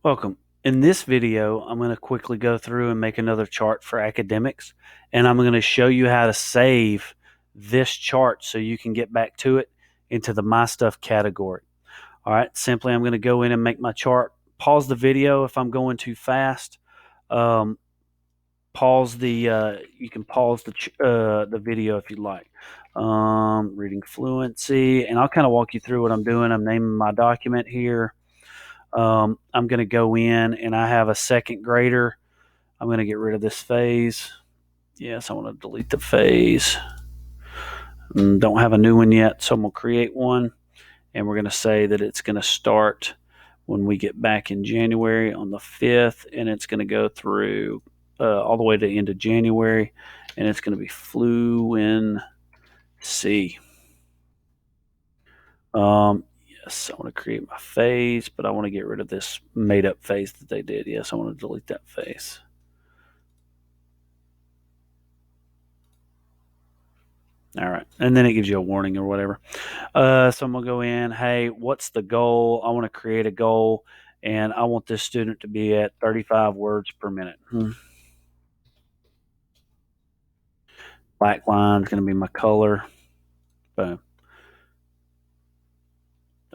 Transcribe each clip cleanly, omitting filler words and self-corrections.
Welcome. In this video, I'm going to quickly go through and make another chart for academics, and I'm going to show you how to save this chart so you can get back to it into the My Stuff category. All right, simply I'm going to go in and make my chart. Pause the video if I'm going too fast. You can pause the video if you'd like. Reading Fluency, and I'll kind of walk you through what I'm doing. I'm naming my document here. I'm going to go in and I have a second grader. I'm going to get rid of this phase. Yes, I want to delete the phase. Don't have a new one yet, so I'm going to create one. And we're going to say that it's going to start when we get back in January on the 5th, and it's going to go through all the way to the end of January, and it's going to be Fluency. Yes, I want to create my phase, but I want to get rid of this made-up phase that they did. Yes, I want to delete that phase. All right, and then it gives you a warning or whatever. So I'm going to go in, hey, what's the goal? I want to create a goal, and I want this student to be at 35 words per minute. Black line is going to be my color. Boom.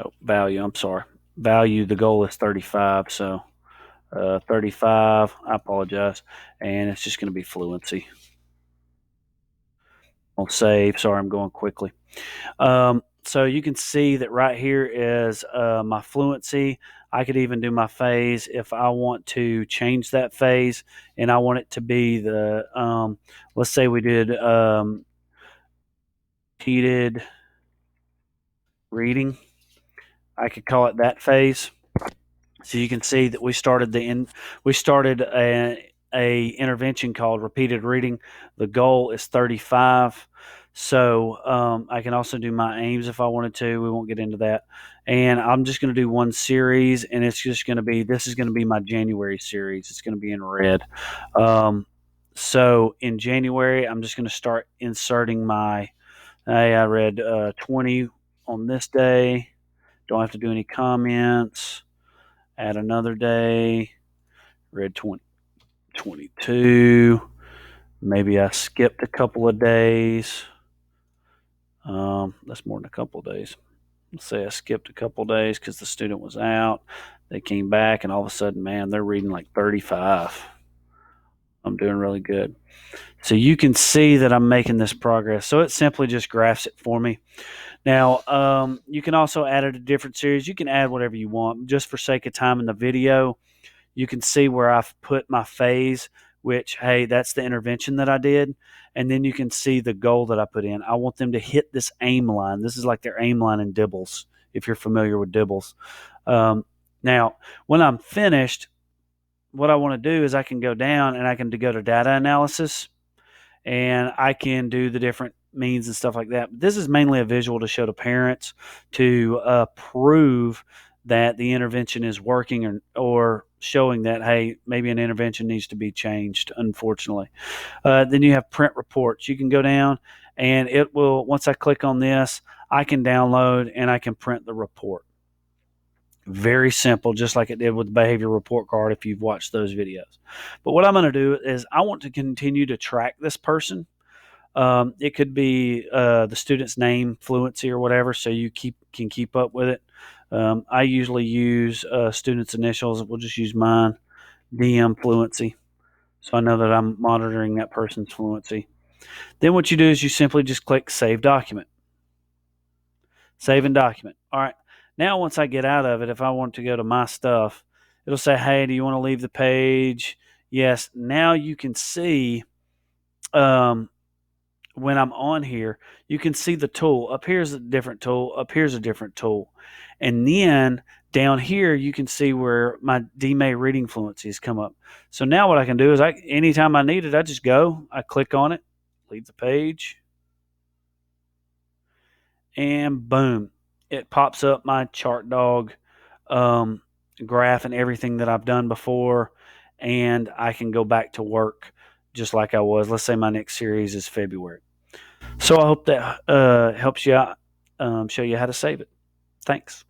Oh, value, I'm sorry. Value, the goal is 35, so 35, I apologize, and it's just going to be Fluency. I'll save. Sorry, I'm going quickly. So you can see that right here is my Fluency. I could even do my phase if I want to change that phase, and I want it to be the, let's say we did repeated reading. I could call it that phase. So you can see that we started a intervention called repeated reading. The goal is 35. So I can also do my aims if I wanted to. We won't get into that. And I'm just going to do one series, and it's just going to be, this is going to be my January series. It's going to be in red. So in January, I'm just going to start inserting my, hey, I read 20 on this day. Don't have to do any comments. Add another day. Read 20, 22. Maybe I skipped a couple of days. That's more than a couple of days. Let's say I skipped a couple of days because the student was out. They came back, and all of a sudden, man, they're reading like 35. I'm doing really good. So you can see that I'm making this progress. So it simply just graphs it for me. Now, you can also add it to different series. You can add whatever you want. Just for sake of time in the video, you can see where I've put my phase, which, hey, that's the intervention that I did. And then you can see the goal that I put in. I want them to hit this aim line. This is like their aim line in Dibbles, if you're familiar with Dibbles. Now, when I'm finished, what I want to do is I can go down and I can go to data analysis, and I can do the different means and stuff like that. But this is mainly a visual to show to parents to prove that the intervention is working, or showing that, hey, maybe an intervention needs to be changed, unfortunately. Then you have print reports. You can go down, and it will, once I click on this, I can download and I can print the report. Very simple, just like it did with the behavior report card if you've watched those videos. But what I'm going to do is I want to continue to track this person. It could be the student's name, Fluency, or whatever, so you can keep up with it. I usually use student's initials. We'll just use mine, DM Fluency, so I know that I'm monitoring that person's fluency. Then what you do is you simply just click Save Document. Save and document. All right. Now once I get out of it, if I want to go to My Stuff, it'll say, hey, do you want to leave the page? Yes. Now you can see when I'm on here, you can see the tool. Up here's a different tool. Up here's a different tool. And then down here, you can see where my DMA reading fluencies come up. So now what I can do is, anytime I need it, I just go, I click on it, leave the page, and boom, it pops up my chart dog graph and everything that I've done before, and I can go back to work just like I was. Let's say my next series is February. So I hope that helps you out, show you how to save it. Thanks.